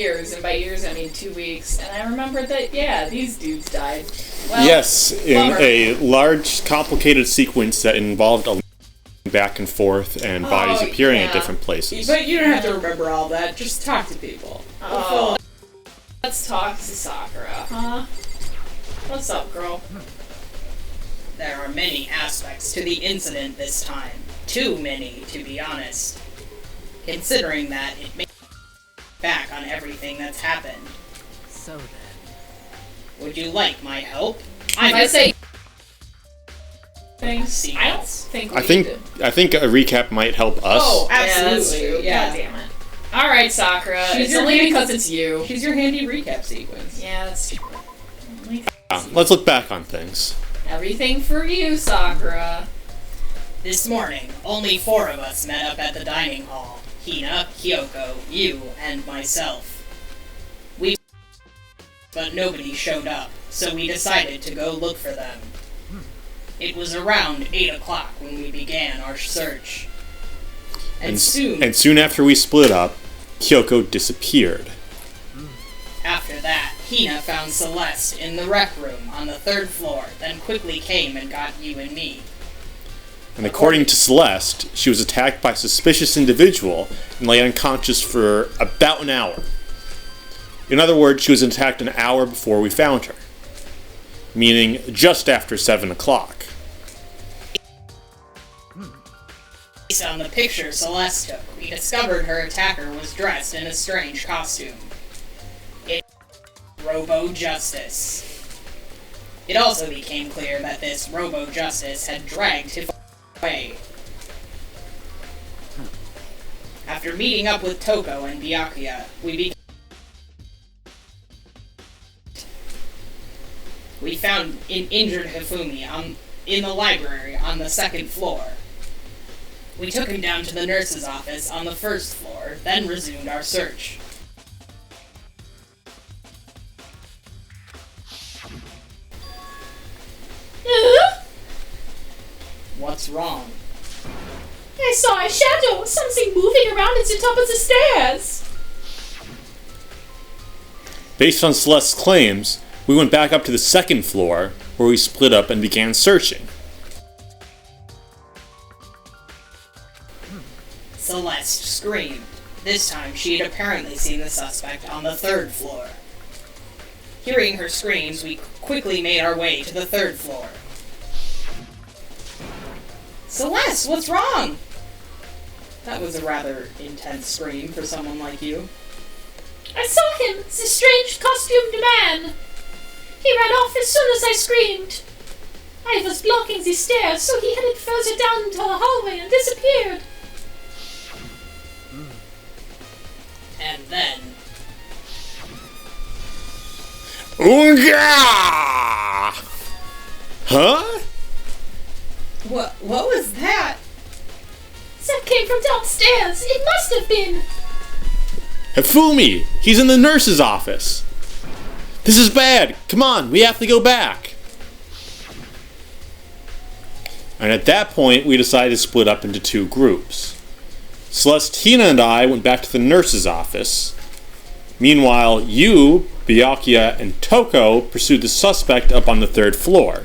years, and by years I mean 2 weeks, and I remembered that, yeah, these dudes died. Well, yes, in a large, complicated sequence that involved a back and forth and bodies appearing at different places. But you don't have to remember all that. Just talk to people. Let's talk to Sakura, huh? What's up, girl? There are many aspects to the incident this time. Too many, to be honest. Considering that it may back on everything that's happened. So then. Would you like my help? I say things. I don't think we I think a recap might help us. Oh, Yeah, that's absolutely. true. Yeah. God damn it. Alright, Sakura. It's your only handy- because it's you. She's your handy recap sequence. Yeah, that's true. Let's look back on things. Everything for you, Sakura. This morning, only 4 of us met up at the dining hall. Hina, Kyoko, you, and myself. But nobody showed up, so we decided to go look for them. It was around 8 o'clock when we began our search. And soon after we split up, Kyoko disappeared. After that, Hina found Celeste in the rec room on the 3rd floor, then quickly came and got you and me. And according to Celeste, she was attacked by a suspicious individual and lay unconscious for about an hour. In other words, she was attacked an hour before we found her, meaning just after 7 o'clock. Based on the picture Celeste took, we discovered her attacker was dressed in a strange costume. Robo-Justice. It also became clear that this Robo-Justice had dragged him away. After meeting up with Toko and Byakuya, we found an injured Hifumi in the library on the 2nd floor. We took him down to the nurse's office on the 1st floor, then resumed our search. What's wrong? I saw a shadow, something moving around at the top of the stairs. Based on Celeste's claims, we went back up to the 2nd floor, where we split up and began searching. Celeste screamed. This time she had apparently seen the suspect on the 3rd floor. Hearing her screams, we quickly made our way to the 3rd floor. Celeste, what's wrong? That was a rather intense scream for someone like you. I saw him, the strange costumed man. He ran off as soon as I screamed. I was blocking the stairs, so he headed further down into the hallway and disappeared. And then... Oonga! Huh? What was that? That came from downstairs. It must have been. Hifumi! He's in the nurse's office! This is bad! Come on, we have to go back! And at that point, we decided to split up into 2 groups. Celeste, Hina, and I went back to the nurse's office. Meanwhile, you, Byakuya, and Toko pursued the suspect up on the 3rd floor.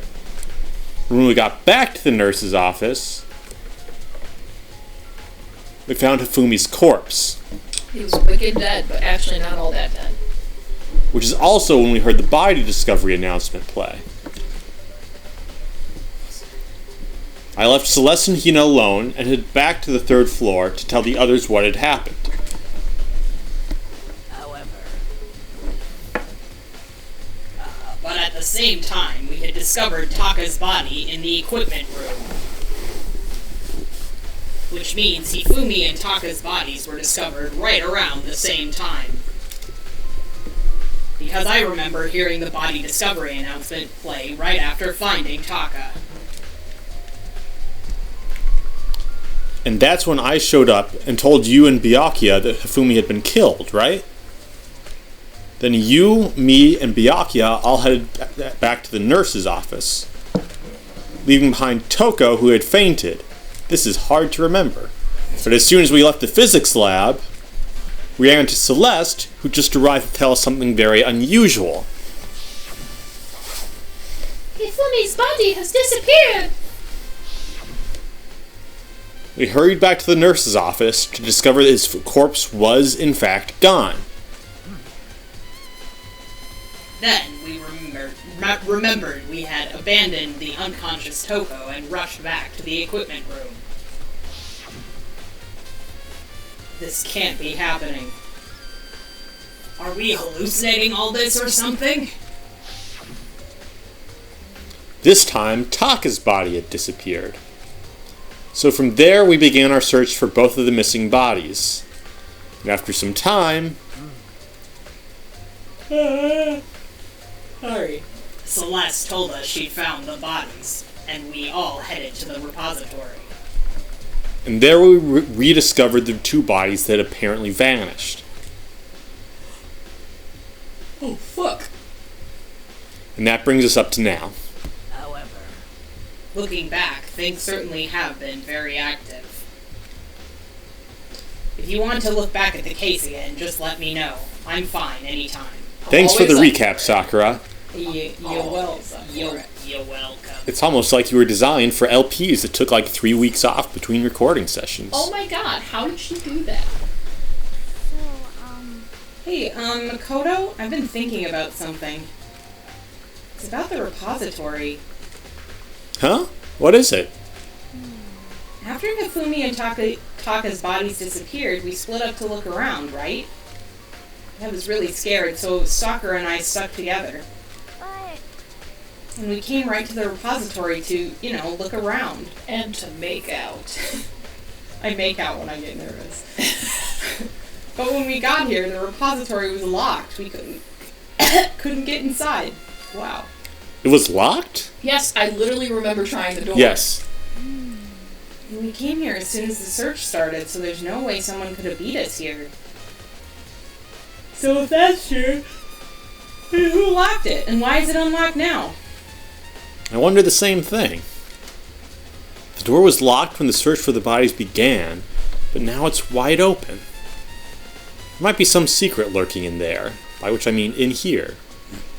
When we got back to the nurse's office, we found Hifumi's corpse. He was wicked dead, but actually not all that dead. Which is also when we heard the body discovery announcement play. I left Celeste and Hina alone and headed back to the 3rd floor to tell the others what had happened. But at the same time, we had discovered Taka's body in the equipment room. Which means Hifumi and Taka's bodies were discovered right around the same time. Because I remember hearing the body discovery announcement play right after finding Taka. And that's when I showed up and told you and Byakuya that Hifumi had been killed, right? Then you, me, and Byakuya all headed back to the nurse's office, leaving behind Toko, who had fainted. This is hard to remember. But as soon as we left the physics lab, we ran into Celeste, who just arrived to tell us something very unusual. Hifumi's body has disappeared. We hurried back to the nurse's office to discover that his corpse was, in fact, gone. Then we remembered we had abandoned the unconscious Toko and rushed back to the equipment room. This can't be happening. Are we hallucinating all this or something? This time, Taka's body had disappeared. So from there, we began our search for both of the missing bodies. And after some time... Sorry. Celeste told us she'd found the bodies, and we all headed to the repository. And there we rediscovered the two bodies that had apparently vanished. Oh, fuck. And that brings us up to now. However, looking back, things certainly have been very active. If you want to look back at the case again, just let me know. I'm fine anytime. Thanks for the Always recap, Sakura. You're welcome. You're welcome. It's almost like you were designed for LPs that took like 3 weeks off between recording sessions. Oh my god, how did she do that? Hey, Makoto, I've been thinking about something. It's about the repository. Huh? What is it? After Hifumi and Taka's bodies disappeared, we split up to look around, right? I was really scared, so Sakura and I stuck together. And we came right to the repository to, look around. And to make out. I make out when I get nervous. But when we got here, the repository was locked. We couldn't get inside. Wow. It was locked? Yes, I literally remember trying the door. Yes. And we came here as soon as the search started, so there's no way someone could have beat us here. So if that's true, who locked it? And why is it unlocked now? I wonder the same thing. The door was locked when the search for the bodies began, but now it's wide open. There might be some secret lurking in there, by which I mean in here.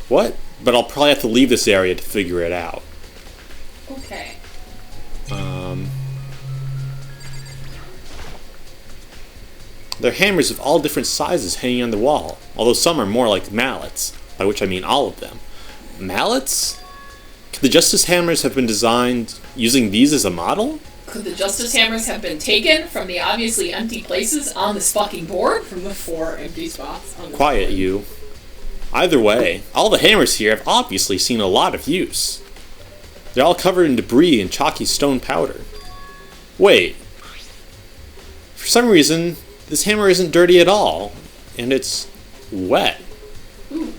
What? But I'll probably have to leave this area to figure it out. Okay. There are hammers of all different sizes hanging on the wall, although some are more like mallets, by which I mean all of them. Mallets? Could the Justice Hammers have been designed using these as a model? Could the Justice Hammers have been taken from the obviously empty places on this fucking board? From the 4 empty spots on the Quiet, you. Either way, all the hammers here have obviously seen a lot of use. They're all covered in debris and chalky stone powder. Wait. For some reason, this hammer isn't dirty at all, and it's wet. Ooh.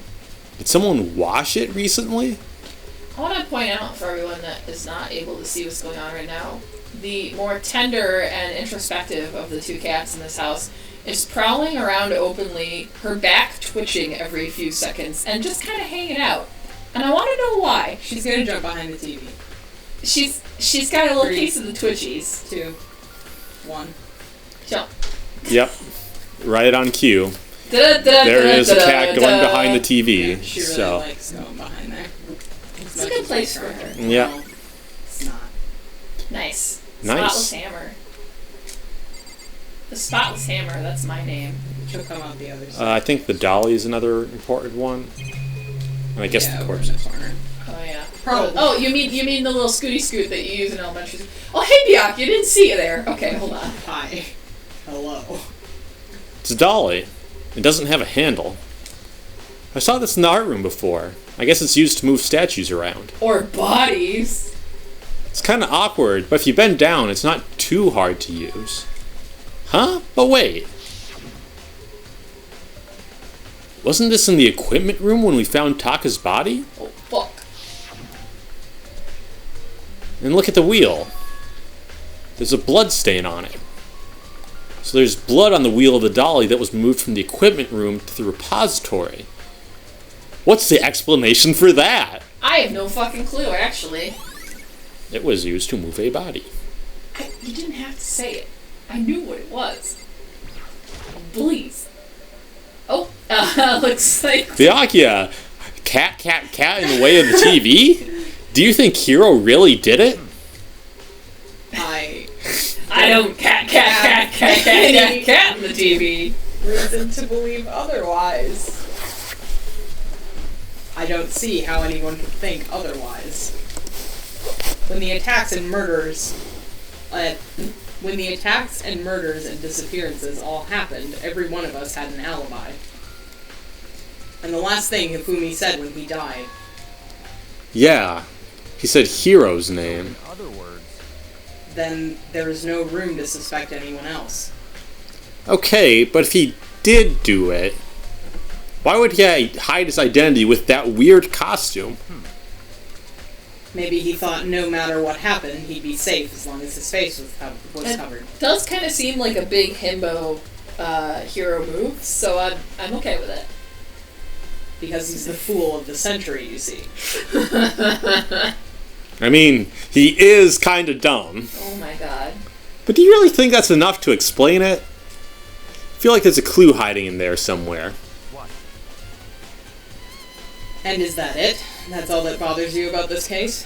Did someone wash it recently? I want to point out for everyone that is not able to see what's going on right now, the more tender and introspective of the two cats in this house is prowling around openly, her back twitching every few seconds, and just kind of hanging out. And I want to know why. She's gonna jump behind the TV. She's got a little 3, piece of the twitchies. 2, 1. Jump. Yep. Right on cue. There There is a cat going behind the TV. Yeah, she really so. likes going behind there. It's a good place for her. Yeah. No, it's not. Nice. Nice. Spotless Hammer. The Spotless Hammer, that's my name. She'll come out the other side. I think the dolly is another important one. And I guess Yeah, the over in corpses. the corner. Oh yeah. Probably. Oh, you mean the little scooty scoot that you use in elementary school? Oh hey Bjork, you didn't see it there. Okay, hold on. Hi. Hello. It's a dolly. It doesn't have a handle. I saw this in the art room before. I guess it's used to move statues around. Or bodies. It's kind of awkward, but if you bend down, it's not too hard to use. Huh? But wait. Wasn't this in the equipment room when we found Taka's body? Oh fuck. And look at the wheel. There's a blood stain on it. So there's blood on the wheel of the dolly that was moved from the equipment room to the repository. What's the explanation for that? I have no fucking clue, actually. It was used to move a body. You didn't have to say it. I knew what it was. Please. Looks like... Byakuya, cat in the way of the TV? Do you think Hiro really did it? I don't cat in the TV. Reason to believe otherwise. I don't see how anyone could think otherwise. When the attacks and murders and disappearances all happened, every one of us had an alibi. And the last thing Hifumi said when he died. Yeah, he said Hiro's name. Then there is no room to suspect anyone else. Okay, but if he did do it, why would he hide his identity with that weird costume? Maybe he thought no matter what happened, he'd be safe as long as his face was covered. Does kind of seem like a big himbo hero move, so I'm okay with it. Because he's the fool of the century, you see. I mean, he is kind of dumb. Oh my god. But do you really think that's enough to explain it? I feel like there's a clue hiding in there somewhere. And is that it? That's all that bothers you about this case?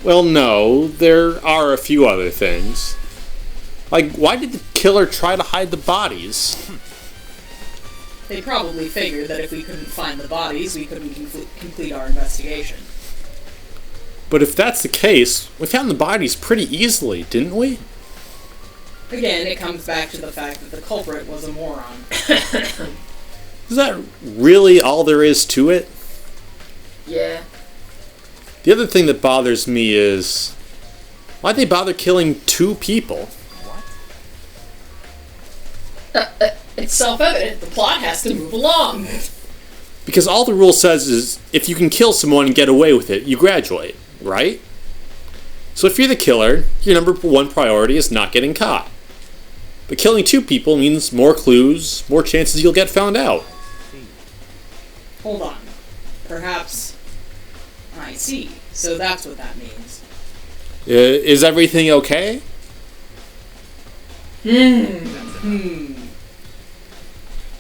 Well, no. There are a few other things. Like, why did the killer try to hide the bodies? They probably figured that if we couldn't find the bodies, we couldn't complete our investigation. But if that's the case, we found the bodies pretty easily, didn't we? Again, it comes back to the fact that the culprit was a moron. Is that really all there is to it? Yeah. The other thing that bothers me is, why'd they bother killing 2 people? It's self-evident. The plot has to move along. Because all the rule says is, if you can kill someone and get away with it, you graduate, right? So if you're the killer, your number 1 priority is not getting caught. But killing 2 people means more clues, more chances you'll get found out. Hold on. Perhaps... I see. So that's what that means. Is everything okay?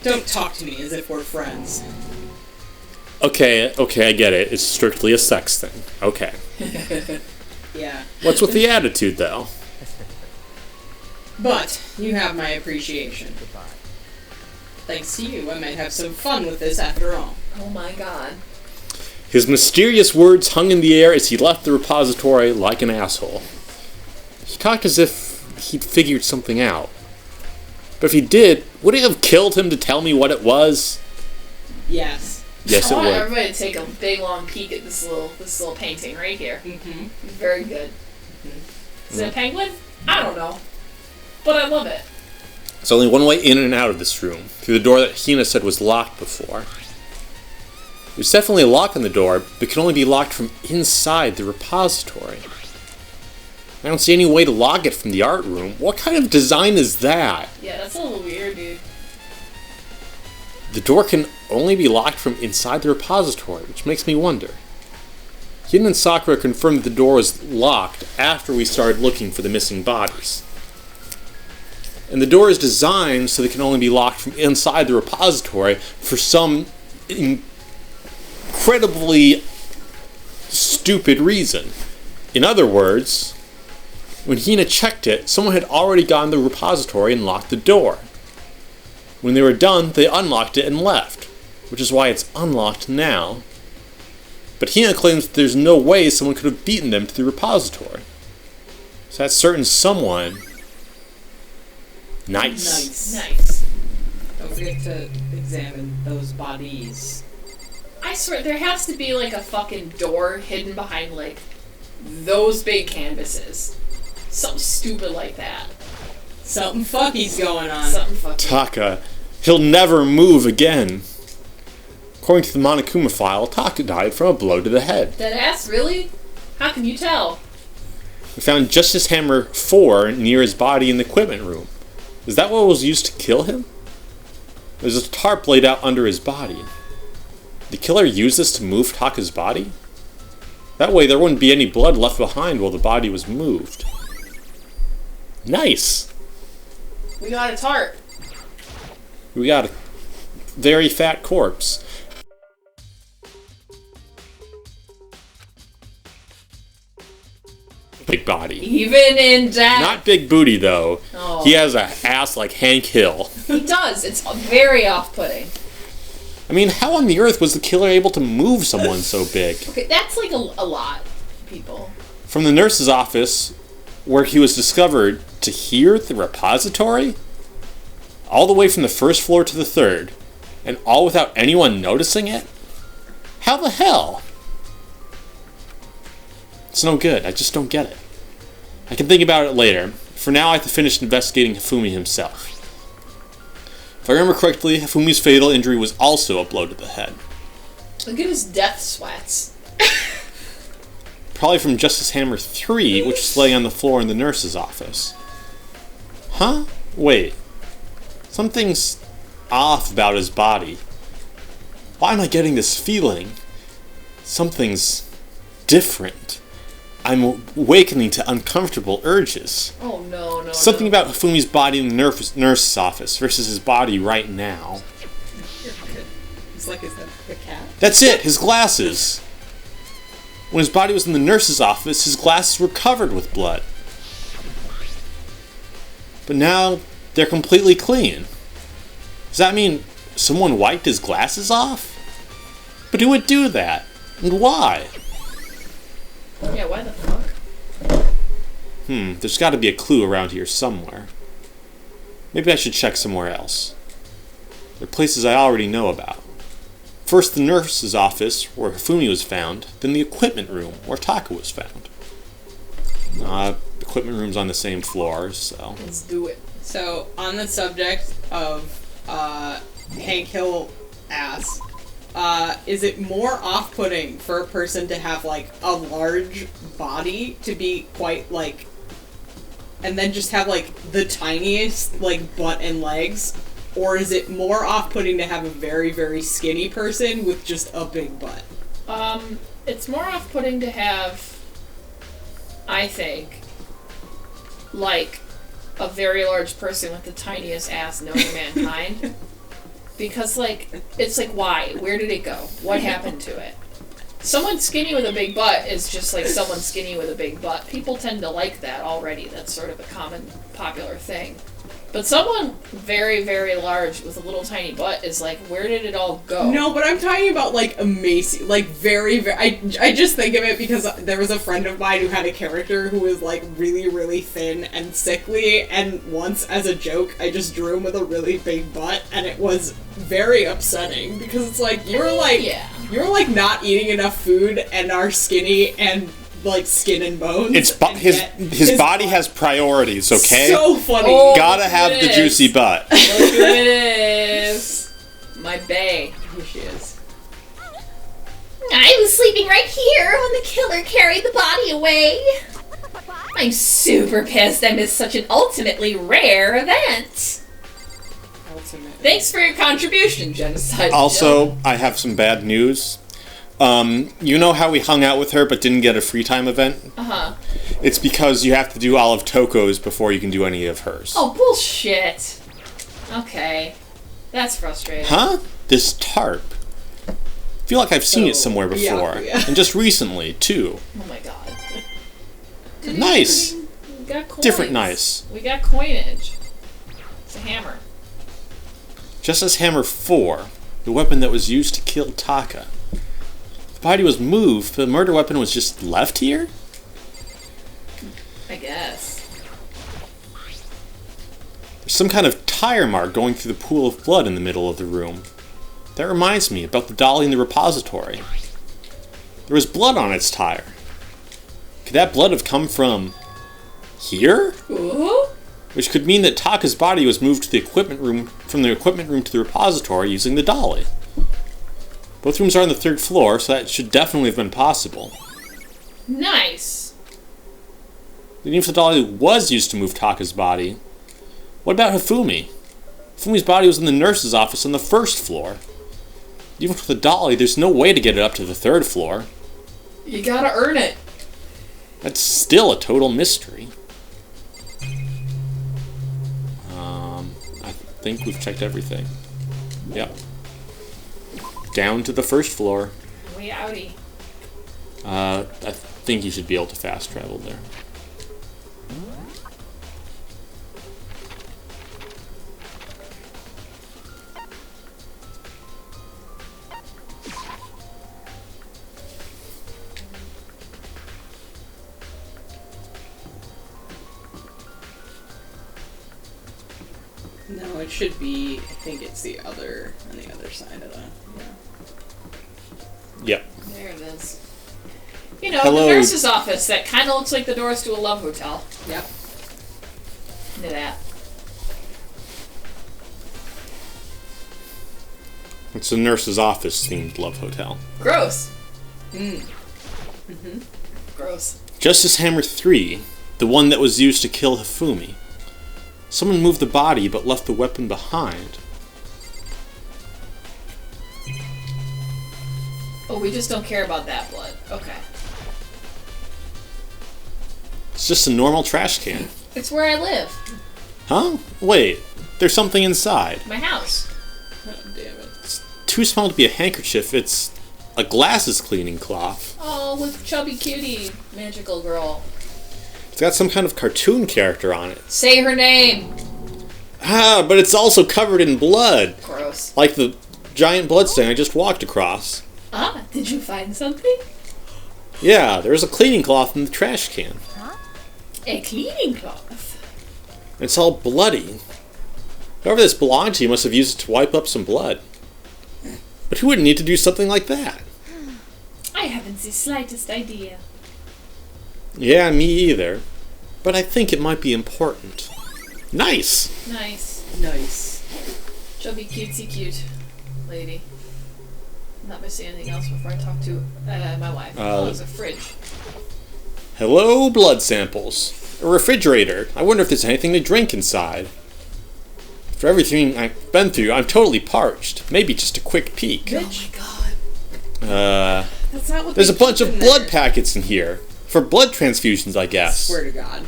Don't talk to me as if we're friends. Okay, I get it. It's strictly a sex thing. Okay. Yeah. What's with the attitude, though? But you have my appreciation. Thanks to you, I might have some fun with this after all. Oh my god. His mysterious words hung in the air as he left the repository like an asshole. He talked as if he'd figured something out. But if he did, would it have killed him to tell me what it was? Yes. Yes, it I want would. everybody to take a big long peek at this little painting right here. Mm-hmm. Very good. Is it a penguin? I don't know. But I love it. There's only one way in and out of this room, through the door that Hina said was locked before. There's definitely a lock on the door, but can only be locked from inside the repository. I don't see any way to lock it from the art room. What kind of design is that? Yeah, that's a little weird, dude. The door can only be locked from inside the repository, which makes me wonder. Hina and Sakura confirmed that the door was locked after we started looking for the missing bodies. And the door is designed so that it can only be locked from inside the repository for some incredibly stupid reason. In other words, when Hina checked it, someone had already gone to the repository and locked the door. When they were done, they unlocked it and left, which is why it's unlocked now. But Hina claims that there's no way someone could have beaten them to the repository. So that certain someone... Nice. Don't forget to examine those bodies. I swear, there has to be like a fucking door hidden behind like those big canvases. Something stupid like that. Something fucky's going on. Something fucking... Taka. He'll never move again. According to the Monokuma file, Taka died from a blow to the head. Dead ass? Really? How can you tell? We found Justice Hammer 4 near his body in the equipment room. Is that what was used to kill him? There's a tarp laid out under his body. Did the killer use this to move Taka's body? That way there wouldn't be any blood left behind while the body was moved. Nice! We got a tarp. We got a very fat corpse. Big body. Even in death. Not big booty, though. Oh. He has a ass like Hank Hill. He does. It's very off-putting. I mean, how on the earth was the killer able to move someone so big? Okay, that's like a lot, people. From the nurse's office, where he was discovered, to here at the repository? All the way from the first floor to the third, and all without anyone noticing it? How the hell? It's no good. I just don't get it. I can think about it later. For now, I have to finish investigating Hifumi himself. If I remember correctly, Hifumi's fatal injury was also a blow to the head. Look at his death sweats. Probably from Justice Hammer 3, which was laying on the floor in the nurse's office. Huh? Wait. Something's off about his body. Why am I getting this feeling? Something's different. I'm awakening to uncomfortable urges. Oh, no. Something about Hifumi's body in the nurse's office versus his body right now. It's like, is that the cat? That's it, his glasses. When his body was in the nurse's office, his glasses were covered with blood. But now, they're completely clean. Does that mean someone wiped his glasses off? But who would do that? And why? Yeah, why the fuck? There's got to be a clue around here somewhere. Maybe I should check somewhere else. There are places I already know about. First the nurse's office, where Hifumi was found, then the equipment room, where Taka was found. Equipment room's on the same floor, so... Let's do it. So, on the subject of Hank Hill ass, is it more off-putting for a person to have, like, a large body to be quite, like, and then just have, like, the tiniest, like, butt and legs? Or is it more off-putting to have a very, very skinny person with just a big butt? It's more off-putting to have, I think, like, a very large person with the tiniest ass known to mankind. Because, like, it's like, why? Where did it go? What happened to it? Someone skinny with a big butt is just like someone skinny with a big butt. People tend to like that already. That's sort of a common, popular thing. But someone very, very large with a little tiny butt is like, where did it all go? No, but I'm talking about, like, emaciated, like, very, very... I just think of it because there was a friend of mine who had a character who was, like, really, really thin and sickly, and once, as a joke, I just drew him with a really big butt, and it was very upsetting, because it's like, you're, like, not eating enough food and are skinny and... like skin and bones. His body has priorities, okay? So funny. Oh, Gotta have the juicy butt. Look who it is. My bae. Here she is. I was sleeping right here when the killer carried the body away. I'm super pissed I missed such an ultimately rare event. Thanks for your contribution, Genocide. Also, I have some bad news. You know how we hung out with her but didn't get a free time event? Uh-huh. It's because you have to do all of Toko's before you can do any of hers. Oh, bullshit. Okay. That's frustrating. Huh? This tarp. I feel like I've seen it somewhere before. Yeah. And just recently, too. Oh my god. Nice. We got coins. Different nice. We got coinage. It's a hammer. Justice Hammer 4, the weapon that was used to kill Taka. The body was moved, but the murder weapon was just left here? I guess. There's some kind of tire mark going through the pool of blood in the middle of the room. That reminds me about the dolly in the repository. There was blood on its tire. Could that blood have come from here? Ooh? Which could mean that Taka's body was moved to the equipment room, from the equipment room to the repository using the dolly. Both rooms are on the 3rd floor, so that should definitely have been possible. Nice. Even if the dolly was used to move Taka's body, what about Hifumi? Hifumi's body was in the nurse's office on the 1st floor. Even with the dolly, there's no way to get it up to the 3rd floor. You gotta earn it. That's still a total mystery. I think we've checked everything. Yep. down to the first floor. We outie. I think you should be able to fast travel there. No, it should be. I think it's on the other side of the. Yep. There it is. You know, Hello. the nurse's office that kind of looks like the doors to a love hotel. Yep. Into that. It's a nurse's office themed love hotel. Gross. Mm-hmm. Gross. Justice Hammer 3, the one that was used to kill Hifumi. Someone moved the body but left the weapon behind. Oh, we just don't care about that blood. Okay. It's just a normal trash can. It's where I live. Huh? Wait, there's something inside. My house. Oh, damn it. It's too small to be a handkerchief. It's a glasses cleaning cloth. Oh, with chubby cutie magical girl. It's got some kind of cartoon character on it. Say her name. Ah, but it's also covered in blood. Gross. Like the giant bloodstain I just walked across. Ah, did you find something? Yeah, there's a cleaning cloth in the trash can. A cleaning cloth. It's all bloody. Whoever this belonged to must have used it to wipe up some blood. But who would need to do something like that? I haven't the slightest idea. Yeah, me either. But I think it might be important. Nice! Nice. Nice. Chubby cutesy cute lady. I'm not missing anything else before I talk to my wife. There's a fridge. Hello, blood samples. A refrigerator. I wonder if there's anything to drink inside. For everything I've been through, I'm totally parched. Maybe just a quick peek. Oh my god. That's not what There's a they bunch keep of in blood there. packets in here. For blood transfusions, I guess. Swear to God.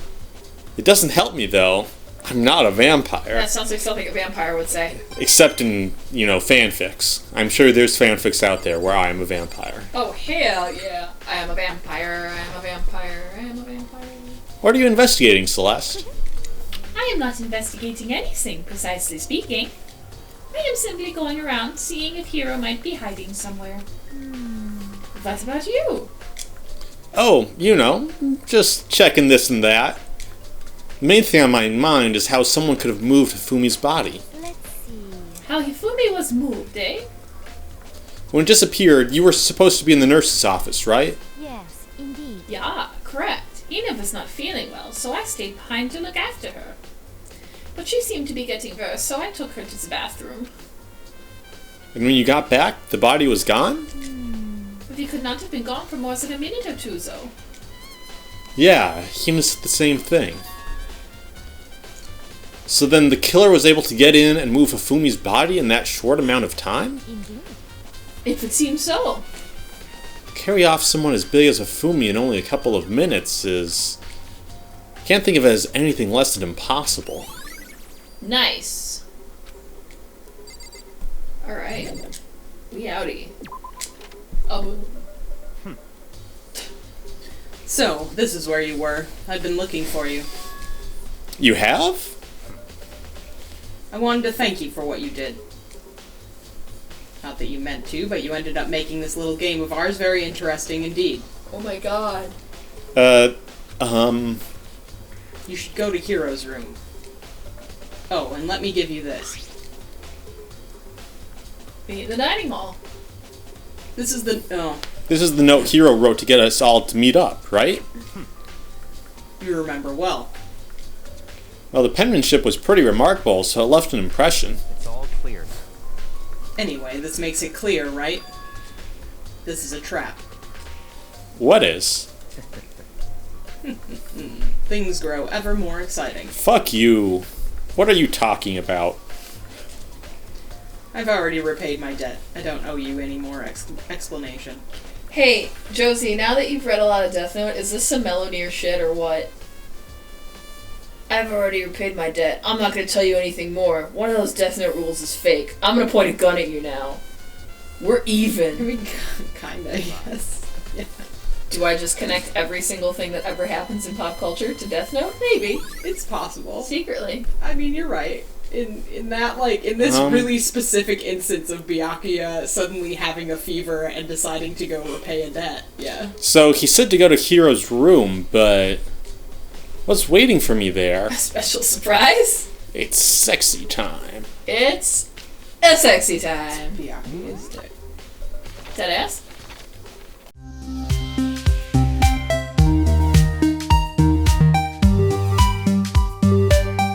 It doesn't help me, though. I'm not a vampire. That sounds like something a vampire would say. Except in, fanfics. I'm sure there's fanfics out there where I am a vampire. Oh, hell yeah. I am a vampire. I am a vampire. I am a vampire. What are you investigating, Celeste? I am not investigating anything, precisely speaking. I am simply going around seeing if Hero might be hiding somewhere. What about you? Oh, just checking this and that. The main thing on my mind is how someone could have moved Hifumi's body. Let's see. How Hifumi was moved, eh? When it disappeared, you were supposed to be in the nurse's office, right? Yes, indeed. Yeah, correct. Ina was not feeling well, so I stayed behind to look after her. But she seemed to be getting worse, so I took her to the bathroom. And when you got back, the body was gone? But he could not have been gone for more than a minute or two, though. Yeah, Hina said the same thing. So then the killer was able to get in and move Hifumi's body in that short amount of time? Indeed. It would seem so. Carry off someone as big as Hifumi in only a couple of minutes is... Can't think of it as anything less than impossible. Nice. Alright. We outie. So, this is where you were. I've been looking for you. You have? I wanted to thank you for what you did. Not that you meant to, but you ended up making this little game of ours very interesting indeed. Oh my god. You should go to Hero's room. Oh, and let me give you this. Be in the dining hall. This is the... Oh, This is the note Hero wrote to get us all to meet up, right? you remember well. Well, the penmanship was pretty remarkable, so it left an impression. It's all clear now. Anyway, this makes it clear, right? This is a trap. What is? Things grow ever more exciting. Fuck you. What are you talking about? I've already repaid my debt. I don't owe you any more explanation. Hey, Josie, now that you've read a lot of Death Note, is this some Melodier shit or what? I've already repaid my debt. I'm not gonna tell you anything more. One of those Death Note rules is fake. I'm gonna point a gun at you now. We're I even. mean, kinda, yes. Yeah. Do I just connect every single thing that ever happens in pop culture to Death Note? Maybe. It's possible. Secretly. I mean, you're right. In that, like, in this really specific instance of Byakuya suddenly having a fever and deciding to go repay a debt, yeah. So he said to go to Hiro's room, but what's waiting for me there? A special surprise? It's sexy time. It's a sexy time. Byakuya's dick. Dead ass?